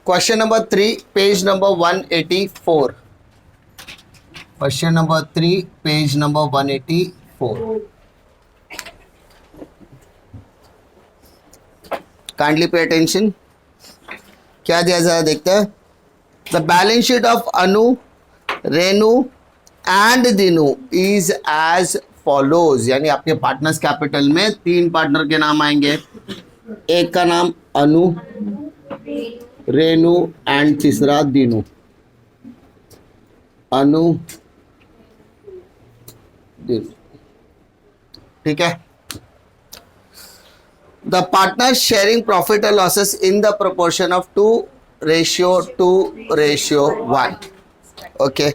Question number 3 page number 184. Question number 3 page number 184. Kindly pay attention. क्या दिया जरा देखते हैं. The balance sheet of Anu, Renu and Dinu is as follows. यानी आपके पार्टनर्स कैपिटल में 3 पार्टनर के नाम आएंगे. एक का नाम अनु, रेनू एंड तीसरा दिनू. अनु, दिनू. ठीक है. The partners sharing profit or losses in the proportion of 2:1. Okay.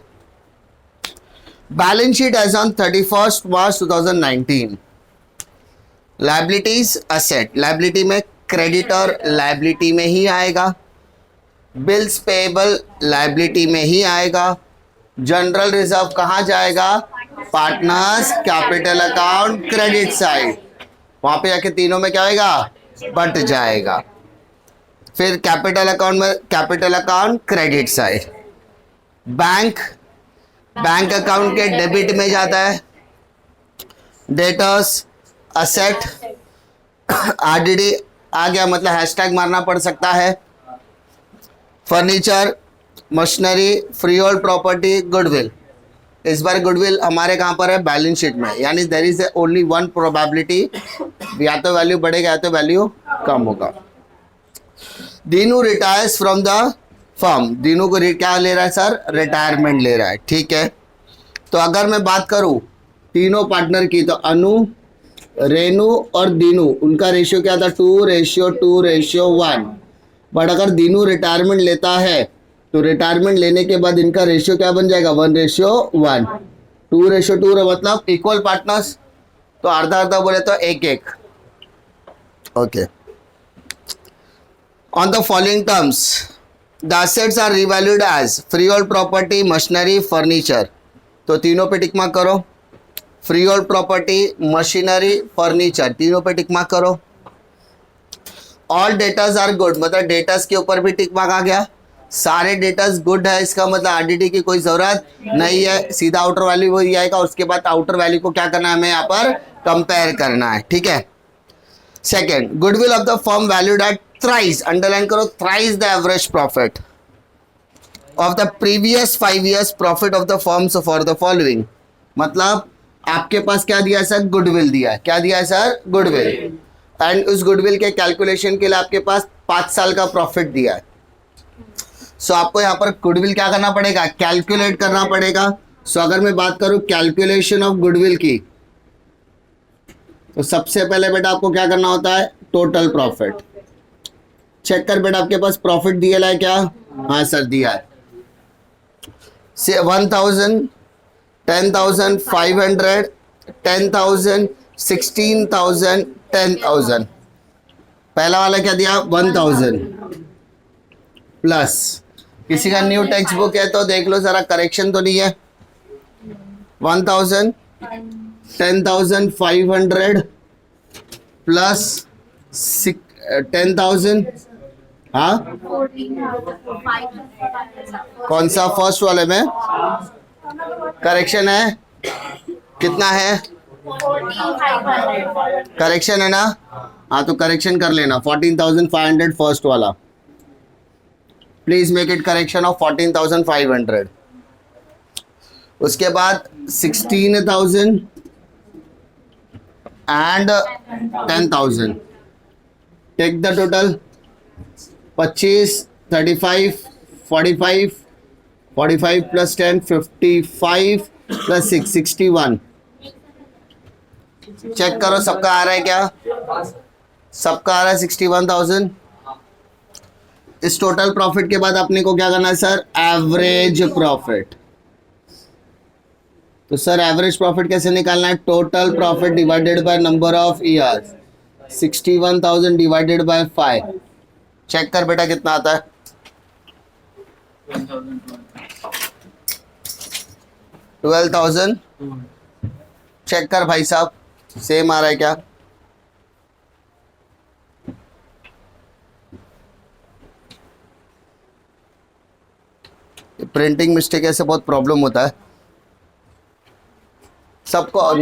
Balance sheet as on 31st March 2019. Liabilities, asset. Liability में creditor liability में ही आएगा. Bills payable liability में ही आएगा. General reserve कहाँ जाएगा? Partners capital account credit side. वहां पे जाके तीनों में क्या होगा? बट जाएगा. फिर कैपिटल अकाउंट में capital account credit side. Bank account के डेबिट में जाता है. डेटर्स असेट आरडीडी आ गया, मतलब हैशटैग मारना पड़ सकता है. Furniture, machinery, free hold property, goodwill. इस बार गुडविल हमारे कहाँ पर है? बैलेंस शीट में. यानी there is only one probability, या तो वैल्यू बढ़ेगा या तो वैल्यू कम होगा. Dinu retires from the firm. Dinu को क्या ले रहा है सर? रिटायरमेंट ले रहा है. ठीक है. तो अगर मैं बात करूं तीनों पार्टनर की, तो अनु, रेनू और दीनू, उनका रेशियो क्या था? 2:2:1. बट अगर दीनू रिटायरमेंट लेता है तो रिटायरमेंट लेने के बाद इनका रेशियो क्या बन जाएगा? 1:1. 2:2 मतलब इक्वल पार्टनर्स, तो आधा आधा बोले तो 1:1. Okay. On the following terms the assets are revalued as free hold property, machinery, furniture. तो तीनों पे टिक मार्क करो. Free hold property, machinery, furniture, तीनों पे टिक मार्क करो. ऑल डेटास आर गुड, मतलब डेटास के ऊपर भी टिक मार्क आ गया. सारे डेटास गुड है, इसका मतलब आरडीडी की कोई जरूरत नहीं है. सीधा आउटर वैल्यू वही आएगा. उसके बाद आउटर वैल्यू को क्या करना है हमें? यहाँ पर कंपेयर करना है. ठीक है. Second, goodwill of the firm valued at thrice, underline करो, thrice the average profit of the previous 5 years profit of the firms for the following. मतलब आपके पास क्या दिया है सर? गुडविल दिया है. क्या दिया है सर? गुडविल. एंड उस गुडविल के कैलकुलेशन के लिए आपके पास 5 साल का प्रॉफिट दिया है. सो आपको यहाँ पर गुडविल क्या करना पड़ेगा? कैलकुलेट करना पड़ेगा. सो अगर मैं बात करूं कैलकुलेशन ऑफ गुडविल की, तो सबसे पहले बेटा आपको क्या करना होता है? Total profit. चेक कर बेटा, आपके पास प्रॉफिट दिया है क्या? हाँ सर दिया है. 1000, 10,000, 500, 10,000, 16,000, 10,000. पहला वाला क्या दिया? 1000 प्लस. किसी का न्यू टेक्स्ट बुक है तो देख लो जरा, करेक्शन तो नहीं है. 1000, 10,500 प्लस 10,000. हाँ कौन सा? फर्स्ट वाले में करेक्शन है. कितना है? करेक्शन है ना? हाँ तो करेक्शन कर लेना. 14,500 फर्स्ट वाला. Please make it correction of 14,500. उसके बाद 16,000 and 10,000. Take the total. 25, 35, 45, 45 plus 10, 55 plus 6, 61. Check करो सबका आ रहा है क्या? सबका आ रहा है 61,000. इस टोटल प्रॉफिट के बाद अपने को क्या करना है सर? Average profit. तो सर एवरेज प्रॉफिट कैसे निकालना है? Total profit divided by number of years. 61,000 divided by 5. Check कर बेटा कितना आता है? 12,000. चेक कर भाई साहब, सेम आ रहा है क्या? प्रिंटिंग मिस्टेक ऐसे बहुत प्रॉब्लम होता है सबको।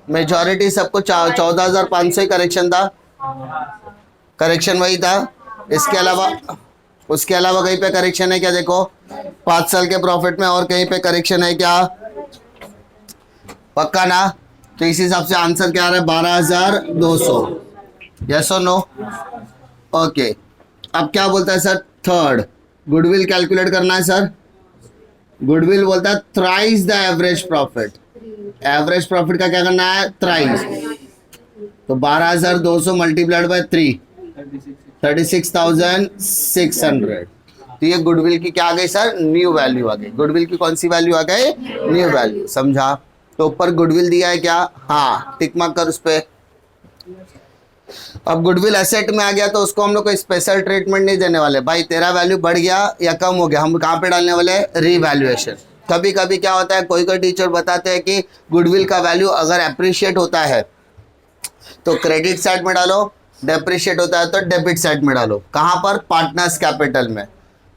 मेजॉरिटी सबको 14,500 ही करेक्शन था, करेक्शन वही था। उसके अलावा कहीं पे करेक्शन है क्या? देखो 5 साल के प्रॉफिट में और कहीं पे करेक्शन है क्या? पक्का ना? तो इस हिसाब से आंसर क्या आ रहा है? 12,200। यस और नो? ओके, अब क्या बोलता है सर? थर्ड, गुडविल कैलकुलेट करना है सर। गुडविल बोलता है thrice the average profit. Average profit का क्या करना है? थ्राइस। तो 12,200 मल्टीप्लाइड बाय 3, 36,600। तो ये गुडविल की क्या आ गई सर? न्यू वैल्यू आ गई। गुडविल की कौन सी वैल्यू आ गई? New value. समझा? तो ऊपर गुडविल दिया है क्या? हाँ, टिक मार्क कर उस पे। अब गुडविल एसेट में आ गया तो उसको हम लोग कोई स्पेशल ट्रीटमेंट नहीं देने वाले। भाई तेरा वैल्यू बढ़ गया या कम हो गया, हम कहाँ पे डालने वाले? रीवैल्यूएशन। कभी कभी क्या होता है, कोई कोई टीचर बताते हैं कि गुडविल का वैल्यू अगर अप्रिशिएट होता है तो क्रेडिट साइड में डालो, डेप्रिशिएट होता है तो डेबिट साइड में डालो। कहाँ पर? पार्टनर्स कैपिटल में।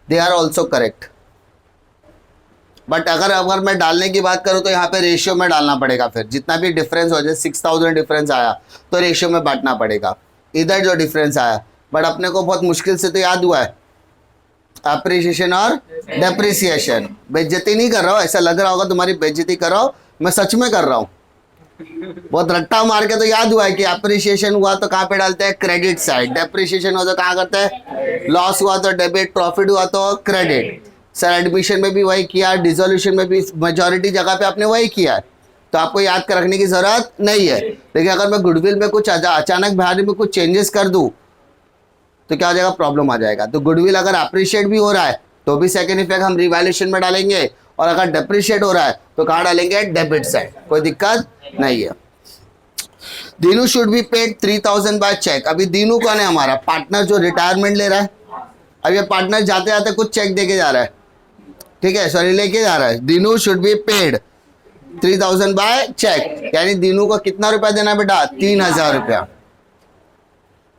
They are also correct. But अगर मैं डालने की बात करूँ तो यहाँ पे रेशियो में डालना पड़ेगा। फिर जितना भी डिफरेंस हो जाए, 6,000 डिफरेंस आया तो रेशियो में बांटना पड़ेगा, इधर जो डिफरेंस आया। बट अपने को बहुत मुश्किल से तो याद हुआ है अप्रिसिएशन और डेप्रिसिएशन। बेइज्जती नहीं कर रहा हूँ, ऐसा लग रहा होगा तुम्हारी बेइज्जती कर रहा हूँ, मैं सच में कर रहा हूँ। बहुत रट्टा मार के तो याद हुआ है कि अप्रिसिएशन हुआ तो कहाँ पे डालते हैं? Credit side. डेप्रिसिएशन हुआ तो कहाँ करते हैं? लॉस हुआ तो डेबिट, प्रॉफिट हुआ तो क्रेडिट। सर एडमिशन में भी वही किया, डिसोल्यूशन में भी मेजॉरिटी जगह पे आपने वही किया है, तो आपको याद कर रखने की जरूरत नहीं है। लेकिन अगर मैं गुडविल में कुछ अचानक भारी में कुछ चेंजेस कर दूं तो क्या हो जाएगा? प्रॉब्लम आ जाएगा। तो गुडविल अगर अप्रिशिएट भी हो रहा है तो भी सेकेंड इफेक्ट हम रिवैल्यूएशन में डालेंगे, और अगर डेप्रिशिएट हो रहा है तो कहाँ डालेंगे? Debit side. कोई दिक्कत नहीं है। Dinu should be paid 3,000 by cheque. अभी दीनू कौन है? हमारा पार्टनर जो रिटायरमेंट ले रहा है। अब ये पार्टनर जाते जाते कुछ चेक देके जा रहा है, ठीक है, सॉरी लेके जा रहा है। Dinu should be paid 3,000 by cheque, यानी दीनू को कितना रुपया देना है बेटा? 3,000 रुपया।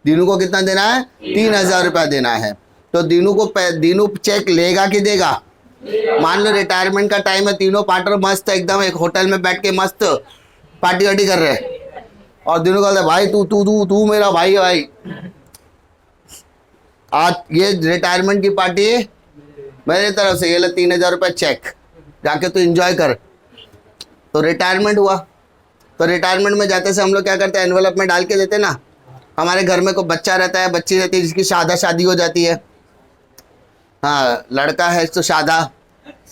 दीनू को कितना देना है? 3,000 रुपया देना है। तो दीनू चेक लेगा कि देगा? मान लो रिटायरमेंट का टाइम है, तीनों पार्टनर मस्त एकदम एक होटल में बैठ के मस्त पार्टी वार्टी कर रहे हैं, और दीनू कहता है भाई तू तू तू तू मेरा भाई है भाई, आज ये रिटायरमेंट की पार्टी मेरी तरफ से, ये ले 3,000 रुपये चेक, जाके तू एंजॉय कर। तो रिटायरमेंट हुआ, तो रिटायरमेंट में जाते से हम लोग क्या करते हैं? एनवेलप में डाल के देते ना। हमारे घर में कोई बच्चा रहता है, बच्ची रहती है जिसकी शादी हो जाती है, हाँ लड़का है तो शादा,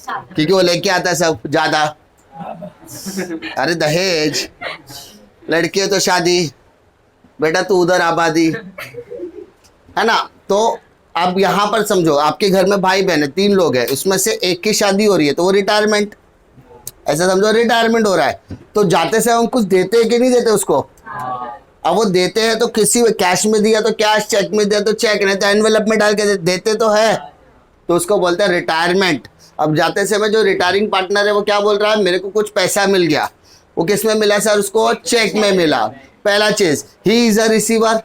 क्योंकि वो लेके आता है सब ज्यादा, अरे दहेज, लड़की है तो शादी, बेटा तू उधर आबादी, है ना। तो अब यहाँ पर समझो आपके घर में भाई बहन है, 3 लोग हैं, उसमें से एक की शादी हो रही है तो वो रिटायरमेंट, ऐसा समझो रिटायरमेंट हो रहा है। तो जाते से हम कुछ देते हैं कि नहीं देते उसको? अब वो देते हैं तो किसी कैश में दिया तो कैश, चेक में दिया तो चेक, नहीं तो एनवेलप में डाल के देते तो है, तो उसको बोलते हैं रिटायरमेंट। अब जाते समय जो रिटायरिंग पार्टनर है वो क्या बोल रहा है? मेरे को कुछ पैसा मिल गया। वो किस में मिला सर? उसको चेक में मिला। पहला चीज, ही इज अ रिसीवर,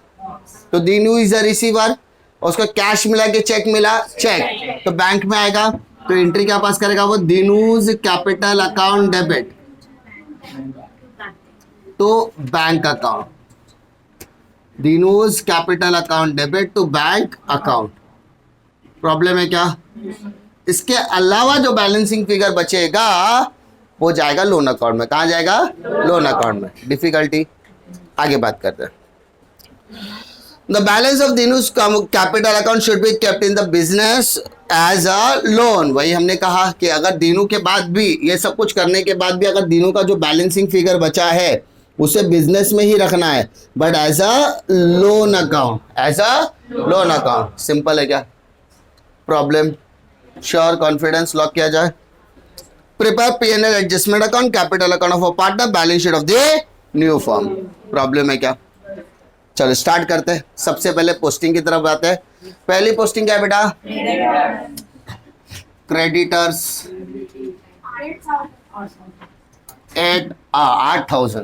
तो दीनू इज अ रिसीवर। उसको कैश मिला कि चेक मिला? चेक। तो बैंक में आएगा तो एंट्री क्या पास करेगा वो? Dinu's capital account debit to bank account, Dinu's capital account debit to bank account. Problem है क्या? इसके अलावा जो बैलेंसिंग फिगर बचेगा वो जाएगा लोन अकाउंट में। कहाँ जाएगा? लोन अकाउंट में। डिफिकल्टी आगे बात करते हैं। The balance of Dinu's capital account should be kept in the business as a loan. वही हमने कहा कि अगर दीनू के बाद भी, ये सब कुछ करने के बाद भी, अगर दीनू का जो बैलेंसिंग फिगर बचा है उसे बिजनेस में ही रखना है, but as a loan account, as a loan account. Simple है क्या? प्रॉब्लम? श्योर, कॉन्फिडेंस, लॉक किया जाए। Prepare P&L adjustment account, capital account of a partner, balance sheet of the new firm. Problem है क्या? चलो स्टार्ट करते हैं। सबसे पहले पोस्टिंग की तरफ आते हैं। पहली पोस्टिंग क्या है बेटा? क्रेडिटर्स 8,000।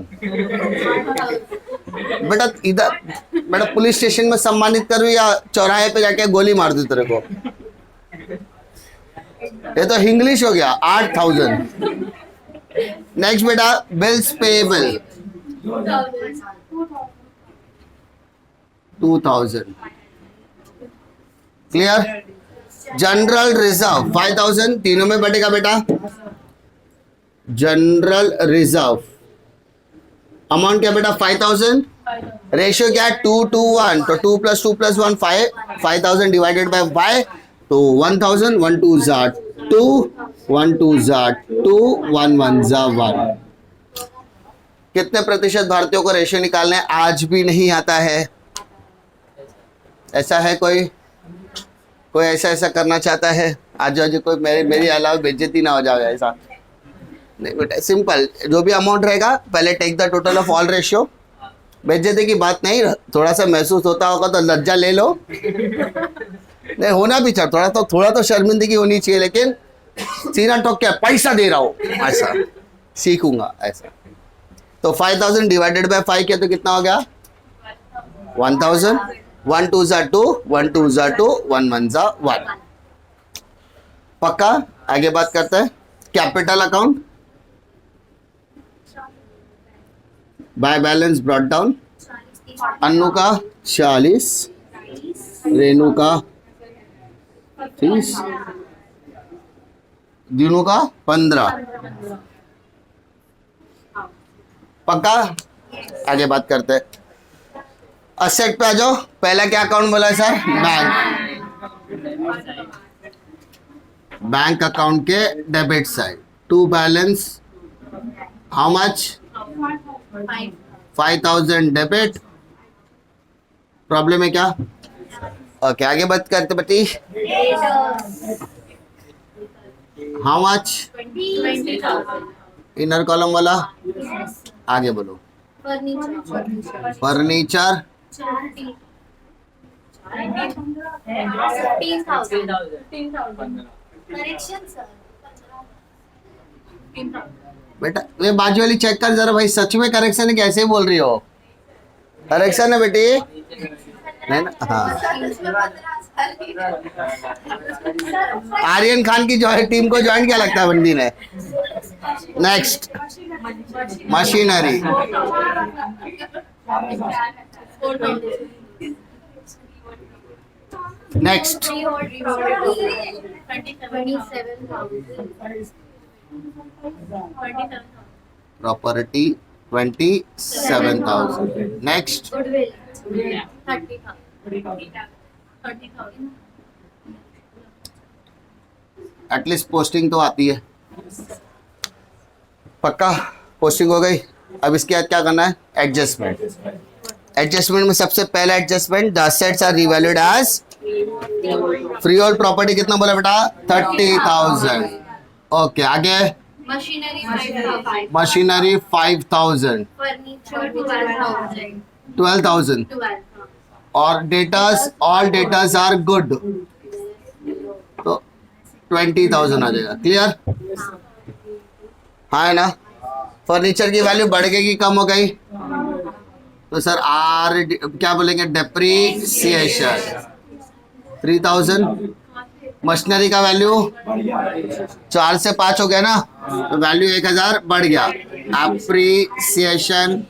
बेटा इधर, बेटा पुलिस स्टेशन में सम्मानित करूँ या चौराहे पे जाके गोली मार दूं तेरे को? ये तो इंग्लिश हो गया, 8,000। नेक्स्ट बेटा bills payable 2,000। Clear. General reserve 5,000, तीनों में बैठेगा बेटा। जनरल रिजर्व अमाउंट क्या बेटा 5,000। रेशियो क्या है 2:1, तो 2 + 2 + 1 5, 5,000 डिवाइडेड बाय 5, तो 1,000, 1 2 ज़ा 2, 1 2 ज़ा 2, 1 1 ज़ा 1। कितने प्रतिशत भारतीयों को रेशियो निकालने आज भी नहीं आता है? ऐसा है कोई ऐसा करना चाहता है? आज कोई मेरी अलावा बेइज्जती ना हो जाए ऐसा नहीं बेटा। सिंपल, जो भी अमाउंट रहेगा पहले take the total of all ratio. बेइज्जती की बात नहीं, थोड़ा सा महसूस होता होगा तो लज्जा ले लो। नहीं होना भी चाहिए, थोड़ा तो शर्मिंदगी होनी चाहिए, लेकिन सीना ठोक के पैसा दे रहा हूं ऐसा सीखूंगा ऐसा। तो 5,000 डिवाइडेड बाय 5 किया तो कितना हो गया 1,000। 1 2 ज़ा 2, 1 2 ज़ा 2, 1 1 ज़ा 1। पक्का। आगे बात करते हैं capital account. By balance brought down. Annu का 40, रेनू का 30, दिनू का 15। पक्का। आगे बात करते हैं असेट पे आ जाओ। पहला क्या अकाउंट बोला सर? बैंक अकाउंट के debit side to balance how much 5,000 debit. Problem है क्या? ओके आगे बात करते बेटी। हाउ मच इनर कॉलम वाला आगे बोलो। फर्नीचर 15,000। बेटा ये बाजू वाली चेक कर जरा भाई, सच में करेक्शन है कैसे बोल रही हो? करेक्शन है बेटी नहीं ना? हाँ आर्यन खान की टीम को ज्वाइन क्या लगता है बंदी ने? Next machinery next property 27,000। Next at least posting तो आती है। पक्का पोस्टिंग हो गई। अब इसके बाद क्या करना है? एडजस्टमेंट। एडजस्टमेंट में सबसे पहला adjustment the assets are revalued as free hold property कितना बोला बेटा 30,000। ओके आगे मशीनरी 5,000, 12,000 और debtors all debtors are good तो 20,000 आ जाएगा। क्लियर? हाँ है ना? फर्नीचर की वैल्यू बढ़ गई कि कम हो गई? तो सर आर क्या बोलेंगे डेप्रीसिएशन 3,000। मशीनरी का वैल्यू 4 से 5 हो गया ना, तो वैल्यू 1,000 बढ़ गया। Appreciation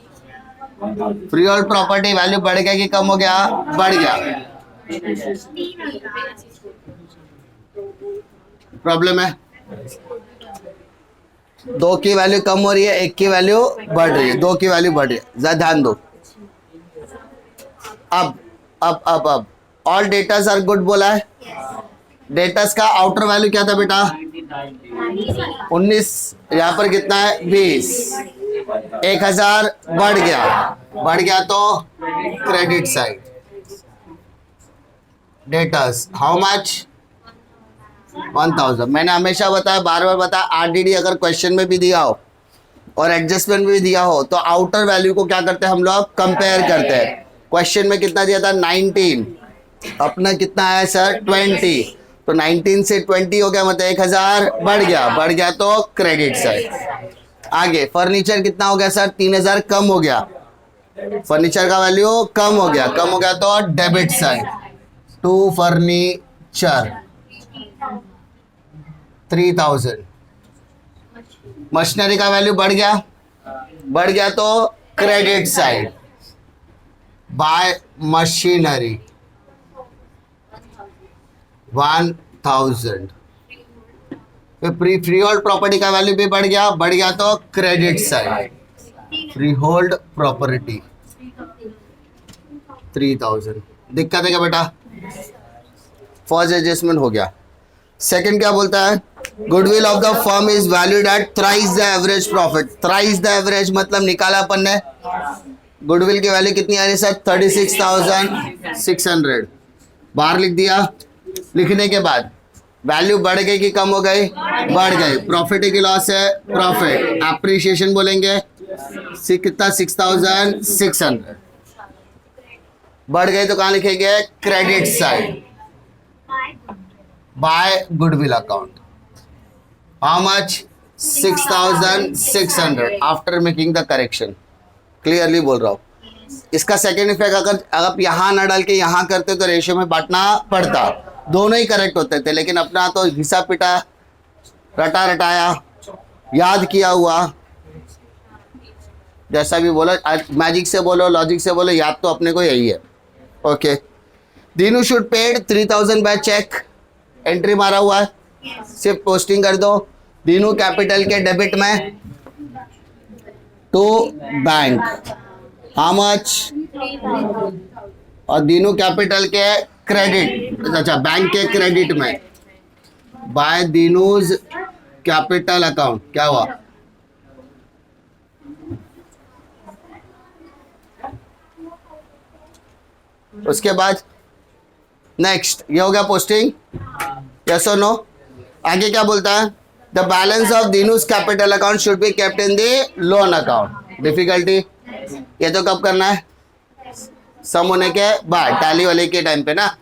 free hold property value बढ़ गया कि कम हो गया? बढ़ गया। प्रॉब्लम है? 2 की वैल्यू कम हो रही है, 1 की वैल्यू बढ़ रही है, 2 की वैल्यू बढ़ रही है। जरा ध्यान दो। अब ऑल डेटास आर गुड बोला है। डेटास का आउटर वैल्यू क्या था बेटा 19, यहाँ पर कितना है 20। 1,000 बढ़ गया तो credit side datas how much 1,000। मैंने हमेशा बताया, बार बार बताया, आरडीडी अगर क्वेश्चन में भी दिया हो और एडजस्टमेंट में भी दिया हो तो आउटर वैल्यू को क्या करते हैं हम लोग कंपेयर करते हैं। क्वेश्चन में कितना दिया था 19, अपना कितना है सर 20, तो 19 से 20 हो गया मतलब 1,000 बढ़ गया तो क्रेडिट साइड। आगे फर्नीचर कितना हो गया सर 3,000 कम हो गया, फर्नीचर का वैल्यू कम हो गया तो debit side to furniture. 3000। Machinery का वैल्यू बढ़ गया तो क्रेडिट साइड बाय मशीनरी 1000। फिर फ्री होल्ड प्रॉपर्टी का वैल्यू भी बढ़ गया तो credit side free hold property 3000। दिक्कत है क्या बेटा? फर्स्ट एडजस्टमेंट हो गया। सेकंड क्या बोलता है? Goodwill of the firm is valued at thrice the average profit. Thrice the average मतलब निकाला अपन ने। गुडविल की वैल्यू कितनी आ रही है सर? 36,600। बाहर लिख दिया। लिखने के बाद वैल्यू बढ़ गई कि कम हो गई? बढ़ गई। प्रॉफिट की लॉस है? प्रॉफिट। एप्रिसिएशन बोलेंगे कितना? 6,600। बढ़ गई तो कहाँ लिखेंगे? Credit side bye goodwill account. How much? 6,600 after making the correction. Clearly बोल रहा हूँ। इसका सेकेंड इफेक्ट अगर आप यहाँ ना डाल के यहाँ करते तो रेशियो में बांटना पड़ता, दोनों ही करेक्ट होते थे। लेकिन अपना तो घिसा पिटा, रटा रटाया, याद किया हुआ, जैसा भी बोलो, मैजिक से बोलो, लॉजिक से बोलो, याद तो अपने को यही है। Okay. Dinu should paid 3,000 by cheque. Entry मारा हुआ है, सिर्फ पोस्टिंग कर दो। दीनू कैपिटल के डेबिट में टू बैंक हाउ मच? और दीनू कैपिटल के क्रेडिट, अच्छा बैंक के क्रेडिट में बाय दीनूज कैपिटल अकाउंट। क्या हुआ? उसके बाद नेक्स्ट ये हो गया पोस्टिंग। यस और नो? आगे क्या बोलता है? The balance of Dinu's capital account should be kept in the loan account. Difficulty ये तो कब करना है? सम होने के बाद, टैली वाले के टाइम पे ना।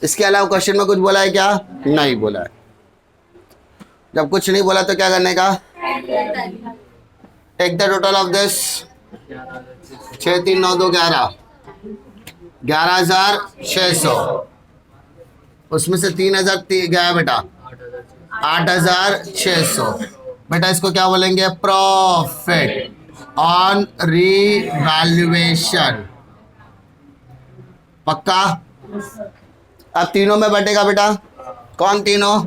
इसके अलावा क्वेश्चन में कुछ बोला है क्या? नहीं बोला है। जब कुछ नहीं बोला तो क्या करने का? Take the total of this 6 3 9 2 11 11,600। उसमें से 3,000 गया बेटा, 8,600। बेटा इसको क्या बोलेंगे? Profit on revaluation. पक्का? अब तीनों में बटेगा बेटा। कौन तीनों?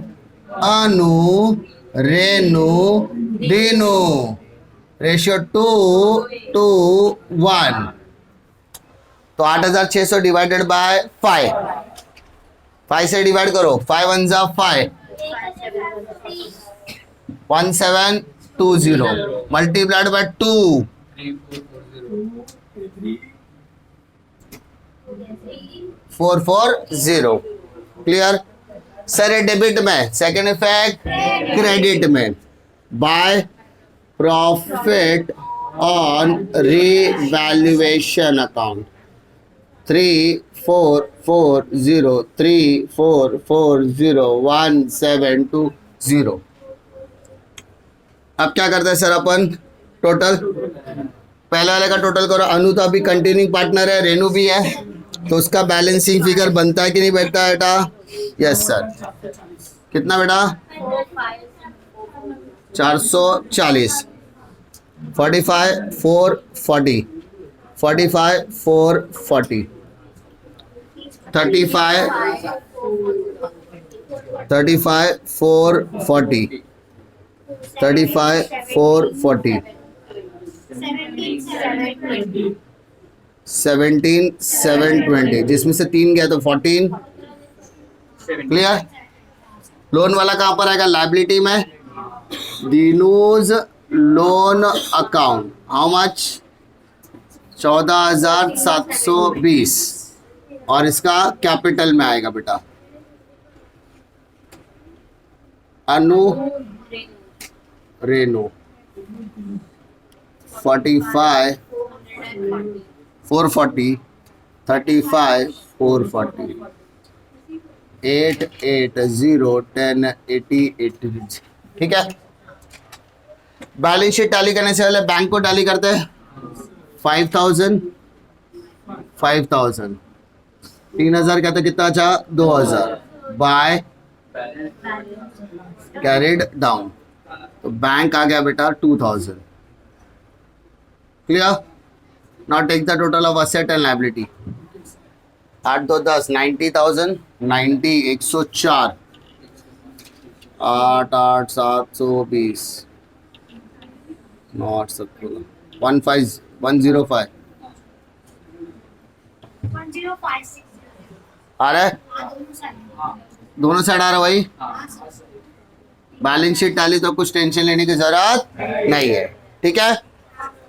अनु, रेनू, दीनू। रेशियो 2:1। तो 8,600 डिवाइडेड बाय 5। 5 से डिवाइड करो। 5 1 जा 5, 1720 मल्टीप्लाइड बाय 2, 440। क्लियर? सर ये डेबिट में, सेकेंड इफेक्ट क्रेडिट में by profit on revaluation account 3440 अब क्या करते हैं सर अपन? टोटल पहले वाले का टोटल करो। अनु तो अभी कंटिन्यूइंग पार्टनर है, रेनू भी है, तो उसका बैलेंसिंग फिगर बनता है कि नहीं बनता है बेटा? Yes sir. कितना बेटा? 440। 45 440 45 440 35 440 35 440 17 720, जिसमें से 3 गया तो 14। क्लियर? लोन वाला कहां पर आएगा? लायबिलिटी में। दीनूज लोन अकाउंट हाउ मच? 14,720 और इसका कैपिटल में आएगा बेटा। अनु, रेनू 45 440 35 440 880 10 80 80। ठीक है? बैलेंस शीट टैली करने से पहले बैंक को टैली करते हैं। 5,000 5,000 3,000 का तो कितना अच्छा? 2,000 बाय कैरिड डाउन। तो बैंक आ गया बेटा 2000। Clear? Now take the total of asset and liability. 8 2 10 90,000 90 104 8 8 720 9 8 15 105 आ रहा है, दोनों साइड आ रहा है भाई। बैलेंस शीट डाली तो कुछ टेंशन लेने की जरूरत नहीं है, ठीक है?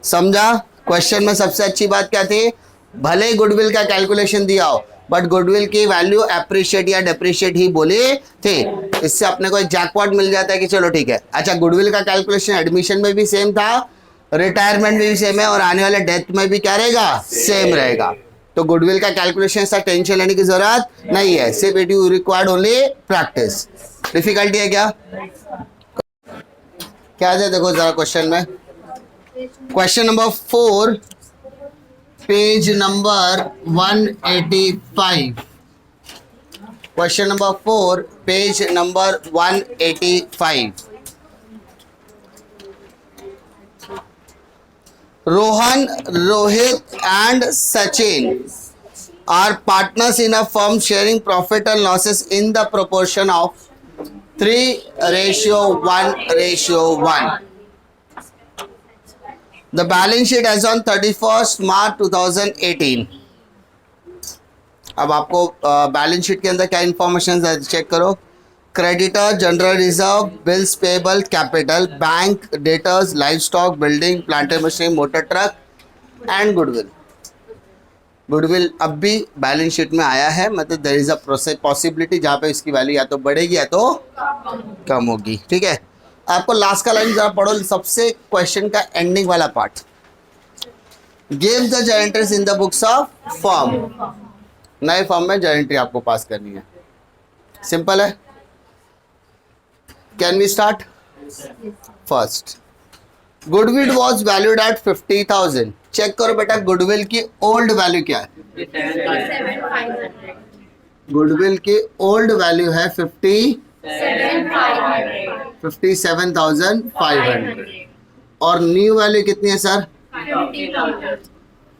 समझा? क्वेश्चन में सबसे अच्छी बात क्या थी, भले ही गुडविल का कैलकुलेशन दिया हो बट गुडविल की वैल्यू अप्रिशिएट या डेप्रिशिएट ही बोले थे। इससे अपने को एक जैकपॉट मिल जाता है कि चलो ठीक है। अच्छा, गुडविल का कैलकुलेशन एडमिशन में भी सेम था, रिटायरमेंट में भी सेम है और आने वाले डेथ में भी क्या रहेगा, सेम रहेगा। तो गुडविल का कैलकुलेशन ऐसा टेंशन लेने की जरूरत नहीं है, सिर्फ it you required only practice. Difficulty है क्या? क्या है देखो जरा क्वेश्चन में। Question number 4 page number 185। Question number 4 page number 185। Rohan, Rohit and Sachin are partners in a firm sharing profit and losses in the proportion of 3:1:1. The balance sheet as on 31st March 2018. अब आपको balance sheet के अंदर क्या information है check करो। Creditor, general reserve, bills payable, capital, bank, debtors, live stock, building, plant and machinery, motor truck and goodwill. Goodwill अब भी balance sheet में आया है, मतलब देयर इज अ पॉसिबिलिटी जहाँ पे इसकी वैल्यू या तो बढ़ेगी या तो कम होगी, ठीक है? आपको लास्ट का लाइन जरा पढ़ो, सबसे क्वेश्चन का एंडिंग वाला part. Give the journal entries in the books of form. नए फॉर्म में जर्नट्री आपको पास करनी है, सिंपल है। Can we start? First, goodwill was valued at 50,000। Check करो बेटा गुडविल की ओल्ड वैल्यू क्या है। गुडविल की ओल्ड वैल्यू है 57,500 और न्यू वैल्यू कितनी है सर? 50,000।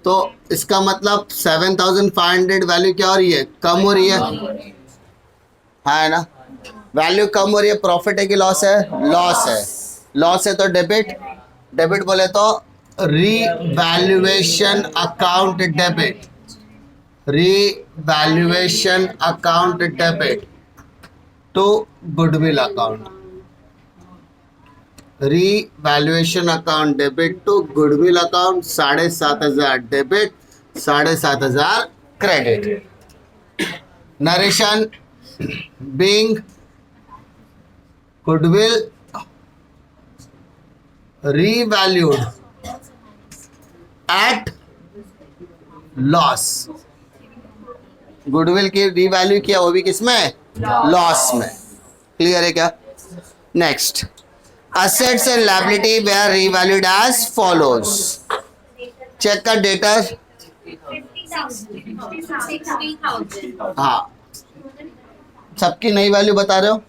तो इसका मतलब 7,500 वैल्यू क्या हो रही है, कम हो रही है, है ना? वैल्यू कम हो रही है, प्रॉफिट है कि लॉस है? लॉस है। लॉस है तो डेबिट, डेबिट बोले तो revaluation account debit, revaluation account debit to goodwill account, revaluation account debit to goodwill account. 7,500 debit, 7,500 credit. Narration being goodwill revalued at loss। Goodwill की रीवैल्यू किया वो भी किसमें? लॉस में। क्लियर है क्या? Next, assets and liability were revalued as follows। Check का data, 60,000। हाँ सबकी नई वैल्यू बता रहे हो।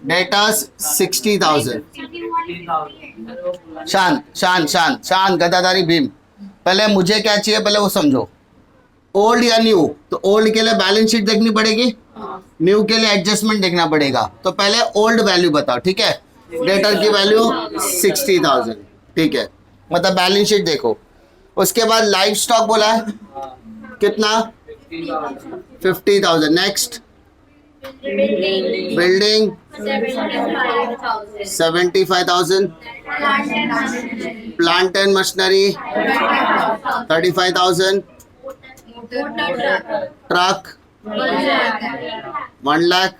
डेटा 60,000। शांत शांत शांत शांत, गदादारी भीम। पहले मुझे क्या चाहिए, पहले वो समझो। ओल्ड या न्यू? तो ओल्ड के लिए बैलेंस शीट देखनी पड़ेगी, न्यू के लिए एडजस्टमेंट देखना पड़ेगा। तो पहले ओल्ड वैल्यू बताओ, ठीक है? डेटर की वैल्यू 60,000, ठीक है? मतलब बैलेंस शीट देखो। उसके बाद लाइव स्टॉक बोला है कितना? 50,000। Next, building 75,000, plant and machinery 35,000, truck 1 lakh,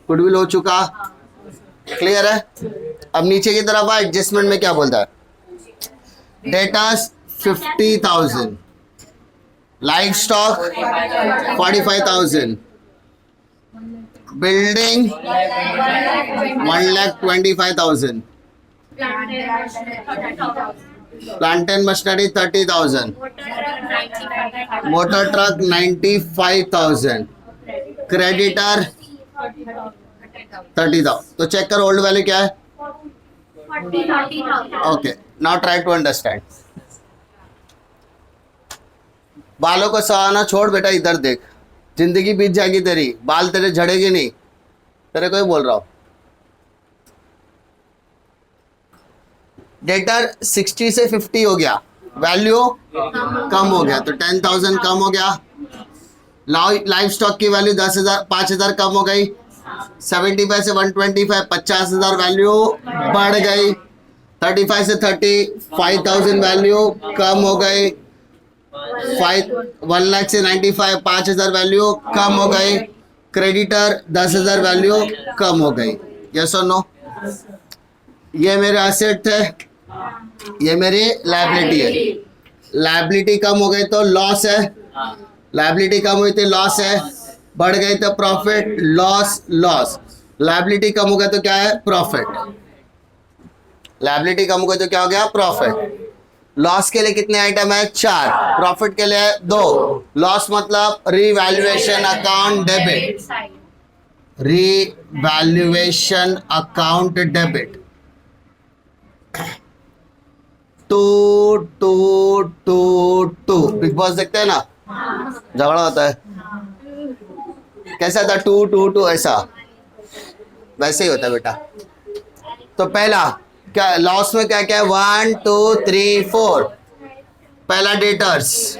goodwill हो चुका। क्लियर है? अब नीचे की तरफ एडजस्टमेंट में क्या बोलता है? Data 50,000, livestock 45,000, building 1,25,000, plant and machinery 30,000, motor truck 95,000, creditor 30,000. तो चेक कर ओल्ड वैल्यू क्या है. 40,000. Okay, now try to understand. बालों को सहाना छोड़ बेटा, इधर देख. जिंदगी बीत जाएगी तेरी, बाल तेरे झड़ेगी नहीं. तेरे को ही बोल रहा हूं. डेटर 60 से 50 हो गया, वैल्यू कम हो गया, तो 10,000 कम हो गया. लाइफ स्टॉक की वैल्यू 10,000 5,000 कम हो गई. 75 से 125 50,000 वैल्यू बढ़ गई. 35 से 30 5,000 वैल्यू कम हो गई. 1 लाख से 95 5,000 वैल्यू कम हो गई. क्रेडिटर 10,000 वैल्यू कम हो गई. यस और नो. ये मेरे एसेट थे, ये मेरी लायबिलिटी है. लायबिलिटी कम हो गई तो लॉस है, लायबिलिटी कम हुई तो लॉस है. बढ़ गई तो प्रॉफिट, लॉस लॉस. लायबिलिटी कम हो गया तो क्या है, प्रॉफिट. लायबिलिटी कम हो गई तो क्या हो गया, प्रॉफिट. लॉस के लिए कितने आइटम है, 4. प्रॉफिट के लिए 2. लॉस मतलब revaluation account debit, revaluation account debit. To big boss देखते हैं ना, झगड़ा होता है. कैसा था, टू ऐसा, वैसे ही होता है बेटा. तो पहला क्या लॉस में क्या क्या है, 1 2 3 4. पहला डेटर्स,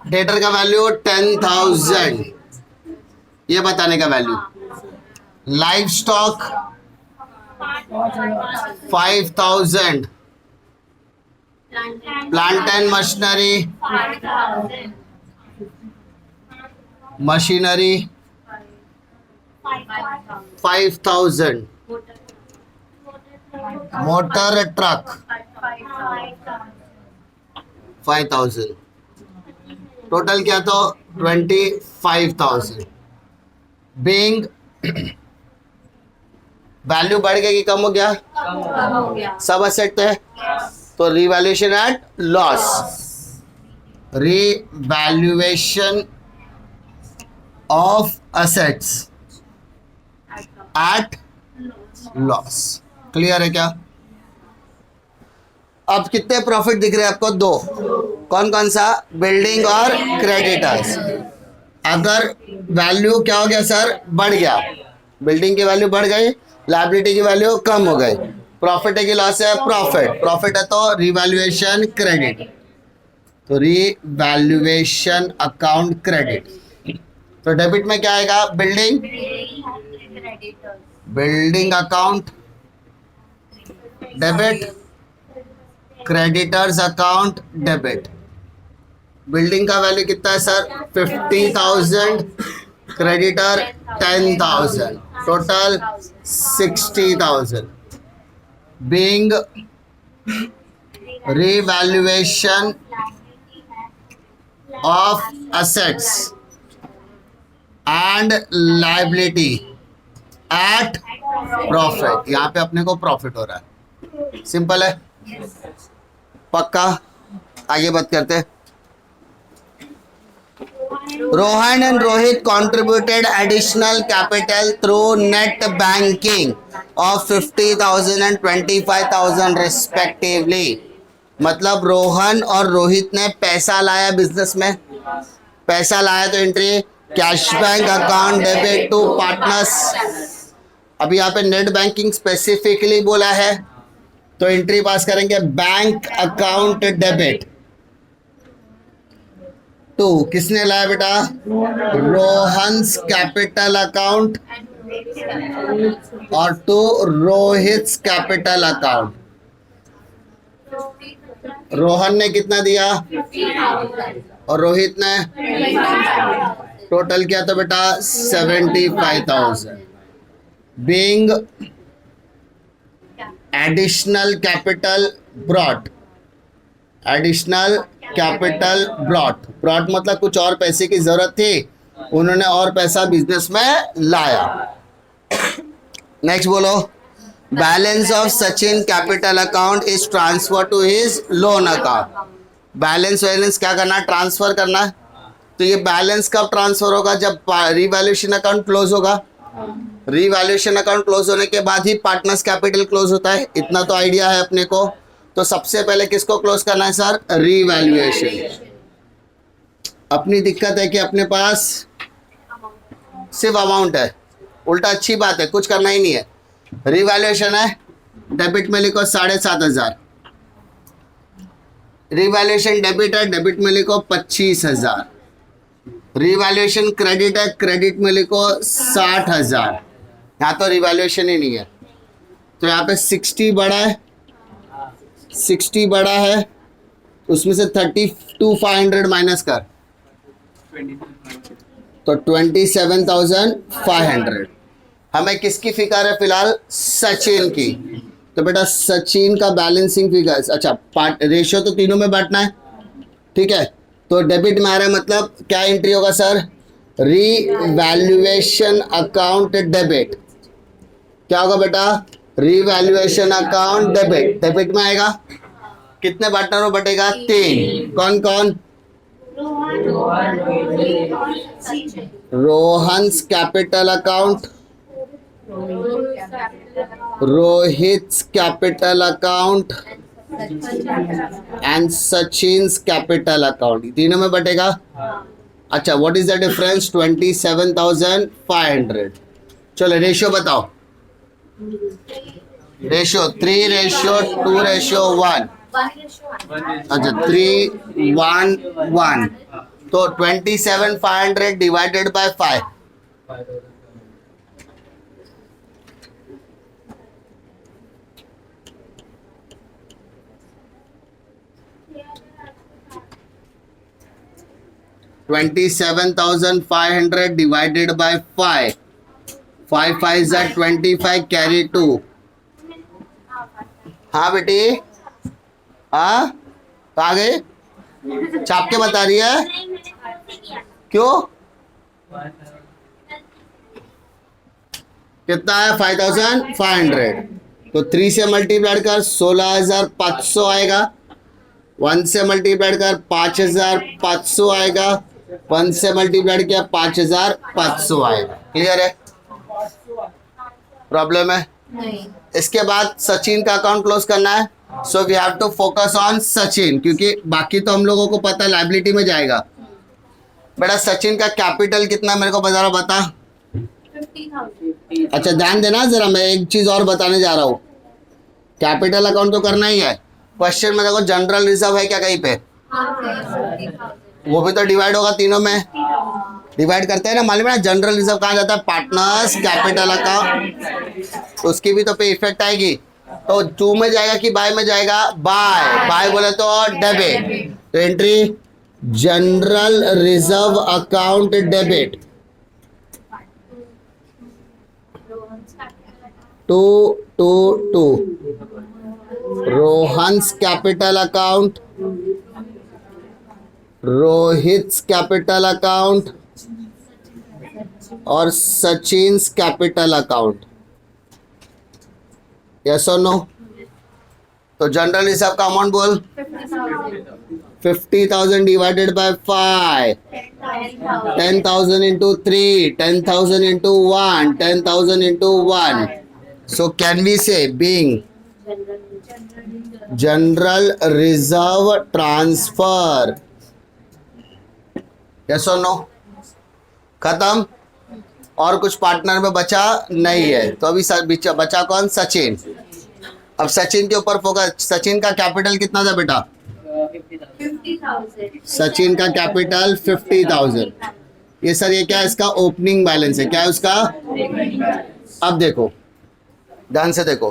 डेटर का वैल्यू 10,000, ये बताने का value. Life stock 5,000. Plant and machinery 5,000. Motor truck 5,000. Total क्या तो 25,000. बीइंग वैल्यू बढ़ गया कि कम हो गया, सब असेट है तो revaluation at loss, revaluation of assets at loss. Clear है क्या. अब कितने प्रॉफिट दिख रहे हैं आपको, 2. कौन कौन सा, बिल्डिंग और क्रेडिटर्स. अगर वैल्यू क्या हो गया सर, बढ़ गया, बिल्डिंग की वैल्यू बढ़ गई, लायबिलिटी की वैल्यू कम हो गई. प्रॉफिट है कि लॉस है, प्रॉफिट. प्रॉफिट है तो रिवैल्यूएशन क्रेडिट, तो रिवैल्यूएशन अकाउंट क्रेडिट. तो डेबिट में क्या आएगा, building, building account debit, creditors account debit. Building का वैल्यू कितना है sir, 50,000. Creditor 10,000, total 60,000. Being revaluation of assets and liability at profit. यहाँ पे अपने को प्रॉफिट हो रहा है. सिंपल है, पक्का. आगे बात करते हैं. Rohan and Rohit contributed additional capital through net banking of 50,000 and 25,000 respectively. मतलब रोहन और रोहित ने पैसा लाया बिजनेस में. पैसा लाया तो entry cash bank account debit to partners. अब यहाँ पे नेट बैंकिंग स्पेसिफिकली बोला है तो एंट्री पास करेंगे बैंक अकाउंट डेबिट टू. किसने लाया बेटा, रोहन्स कैपिटल अकाउंट और to Rohit capital account. Rohan ने कितना दिया और रोहित ने, टोटल क्या था बेटा 75,000. Being additional capital brought, additional capital brought, brought मतलब कुछ और पैसे की जरूरत थी, उन्होंने और पैसा बिजनेस में लाया. नेक्स्ट बोलो, balance of Sachin capital account is transfer to his loan account. Balance balance क्या करना, ट्रांसफर करना. तो ये बैलेंस कब ट्रांसफर होगा? जब रिवैल्यूएशन अकाउंट क्लोज होगा। रिवैल्यूएशन अकाउंट क्लोज होने के बाद ही पार्टनर्स कैपिटल क्लोज होता है, इतना तो आइडिया है अपने को। तो सबसे पहले किसको क्लोज करना है सर? रिवैल्यूएशन। अपनी दिक्कत है कि अपने पास सिर्फ अमाउंट है, उल्टा अच्छी बात है, कुछ करना ही नहीं है। रिवैल्यूएशन है, डेबिट में लिखो 7,500। रिवैल्यूएशन डेबिट है, डेबिट में लिखो 25,000। रिवैल्यूएशन क्रेडिट है, क्रेडिट में लिखो 60,000। यहाँ तो रिवैल्यूएशन ही नहीं है, तो यहाँ पे 60 बड़ा है, 60 बड़ा है, उसमें से 32,500 माइनस कर, तो 27,500। हमें किसकी फिकर है फिलहाल? सचिन की। तो बेटा सचिन का बैलेंसिंग फिगर, अच्छा पार्ट रेशियो तो तीनों में बांटना है, ठीक है। तो डेबिट में आ रहा है, मतलब क्या एंट्री होगा सर? Revaluation account debit. क्या होगा बेटा? Revaluation account debit. डेबिट में आएगा, कितने पार्टनरों बटेगा? 3। कौन कौन? Rohan's capital account, Rohit's capital account and Sachin's capital account, तीनों में बटेगा। अच्छा, व्हाट इज द डिफरेंस? 27,500। चलो रेशियो बताओ। रेशियो 3:2:1। अच्छा 3:1:1, तो 27,500 divided by 5। $27,500 divided by 5. 5 5 are 25, carry 2. हाँ बेटी, हाँ कहाँ गए? छाप के बता रही है, क्यों? कितना है? 5,500। तो 3 से मल्टीप्लाई कर 16,500 आएगा, 1 से मल्टीप्लाई कर 5,500 आएगा, 1 से मल्टीप्लाई किया 5,500 आएगा। क्लियर है? प्रॉब्लम है? नहीं। इसके बाद सचिन का अकाउंट क्लोज करना है, so we have to focus on Sachin, क्योंकि बाकी तो हम लोगों को पता है लाइबिलिटी में जाएगा। बेटा सचिन का कैपिटल कितना मेरे को बता, 50,000। अच्छा ध्यान देना जरा, मैं एक चीज और बताने जा रहा हूँ। कैपिटल अकाउंट तो करना ही है, क्वेश्चन में देखो जनरल रिजर्व है क्या कहीं पे? वो भी तो डिवाइड होगा तीनों में, डिवाइड करते हैं ना, मालूम है ना? जनरल रिजर्व कहाँ जाता है? पार्टनर्स कैपिटल अकाउंट, उसकी भी तो पे इफेक्ट आएगी। तो 2 में जाएगा कि बाय में जाएगा? बाय। बाय बोले तो डेबिट, तो entry general reserve account debit 222। Rohan's capital account, Rohit's capital account और सचिन्स कैपिटल अकाउंट। यस और नो? तो जनरल रिजर्व का अमाउंट बोल। 50,000 divided by 5, 10,000 into 3, 10,000 into 1, 10,000 into 1. So can we say being general reserve transfer? Yes or no? खत्म? और कुछ partner में बचा नहीं है, तो अभी बचा कौन? सचिन। अब सचिन के ऊपर फोकस। सचिन का कैपिटल कितना था बेटा? 50,000। सचिन का कैपिटल 50,000। ये सर ये क्या है? इसका ओपनिंग बैलेंस है। क्या है उसका? अब देखो ध्यान से देखो,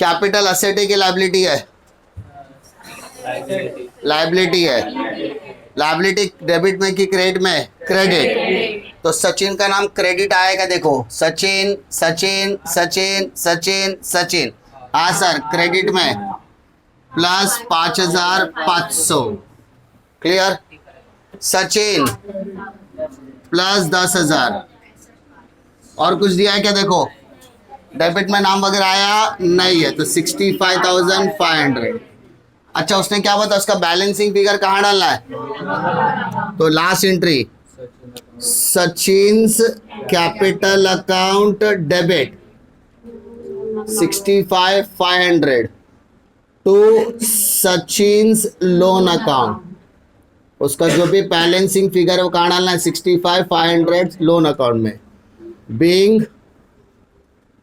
कैपिटल असेट है कि लायबिलिटी है? लायबिलिटी है। लायबिलिटी डेबिट में कि क्रेडिट में? क्रेडिट। तो सचिन का नाम क्रेडिट आएगा, देखो सचिन सचिन सचिन सचिन सचिन। हाँ सर, क्रेडिट में प्लस 5,500। क्लियर? सचिन प्लस 10,000। और कुछ दिया है क्या? देखो डेबिट में नाम वगैरह आया नहीं है, तो 65,500। अच्छा उसने क्या बताया, उसका बैलेंसिंग फिगर कहाँ डालना है, तो last entry Sachin's capital account debit 65,500 to Sachin's loan account, उसका जो भी बैलेंसिंग फिगर है वो कहाँ डालना है, 65,500 लोन अकाउंट में, being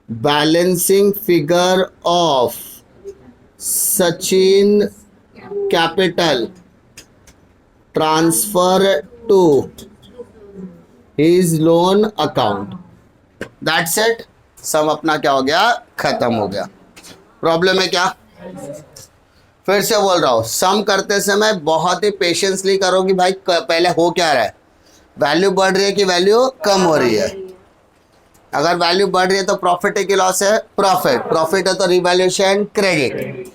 balancing figure of Sachin capital transfer to his loan account, that's it. सब अपना क्या हो गया, खत्म हो गया। प्रॉब्लम है क्या, फिर से बोल रहा हूँ, सम करते समय बहुत ही पेशेंसली करो कि भाई पहले हो क्या रहा है, वैल्यू बढ़ रही है कि वैल्यू कम हो रही है। अगर वैल्यू बढ़ रही है तो प्रॉफिट है कि लॉस है, प्रॉफिट, प्रॉफिट है तो रिवैल्यूएशन क्रेडिट,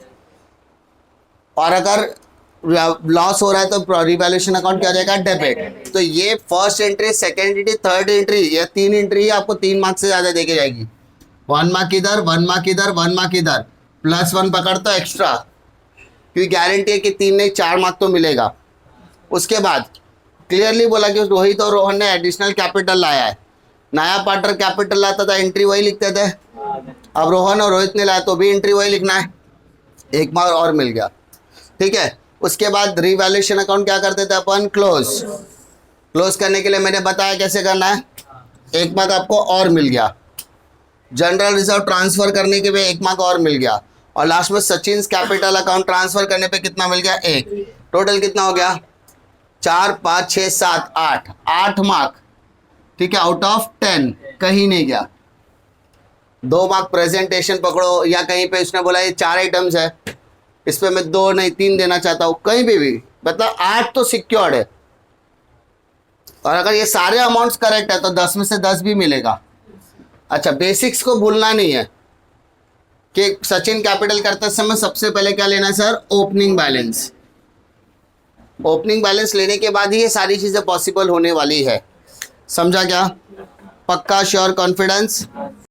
और अगर लॉस हो रहा है तो रिवैल्यूएशन अकाउंट क्या हो जाएगा, डेबिट। तो ये first entry, second entry, third entry, ये 3 एंट्री आपको 3 मार्क्स से ज़्यादा देके जाएगी। 1 मार्क इधर, 1 मार्क इधर, 1 मार्क इधर, +1 पकड़ तो एक्स्ट्रा, क्योंकि गारंटी है कि 3 नहीं 4 मार्क तो मिलेगा। उसके बाद क्लियरली बोला कि रोहित और रोहन ने एडिशनल कैपिटल लाया है, नया पार्टनर कैपिटल लाता था एंट्री वही लिखते थे, अब रोहन और रोहित ने लाया तो भी एंट्री वही लिखना है, 1 मार्क और मिल गया, ठीक है। उसके बाद रिवैल्यूएशन अकाउंट क्या करते थे अपन, क्लोज करने के लिए मैंने बताया कैसे करना है, 1 मार्क आपको और मिल गया। जनरल रिजर्व ट्रांसफर करने के लिए 1 मार्क और मिल गया, और लास्ट में सचिन्स कैपिटल अकाउंट ट्रांसफर करने पे कितना मिल गया, 1। टोटल कितना हो गया, 4 5 6 7 8 मार्क, ठीक है, आउट ऑफ 10 कहीं नहीं गया। 2 मार्क प्रेजेंटेशन पकड़ो, या कहीं पे उसने बोला ये 4 आइटम्स है, इस पे मैं 2 नहीं 3 देना चाहता हूँ, कहीं भी मतलब 8 तो सिक्योर्ड है। और अगर ये सारे अमाउंट्स करेक्ट है तो 10 में से 10 भी मिलेगा। अच्छा, बेसिक्स को भूलना नहीं है कि सचिन कैपिटल करते समय सबसे पहले क्या लेना है sir, opening balance. Opening balance लेने के बाद ही ये सारी चीज़ें पॉसिबल होने वाली है, समझा क्या, पक्का, श्योर, कॉन्फिडेंस।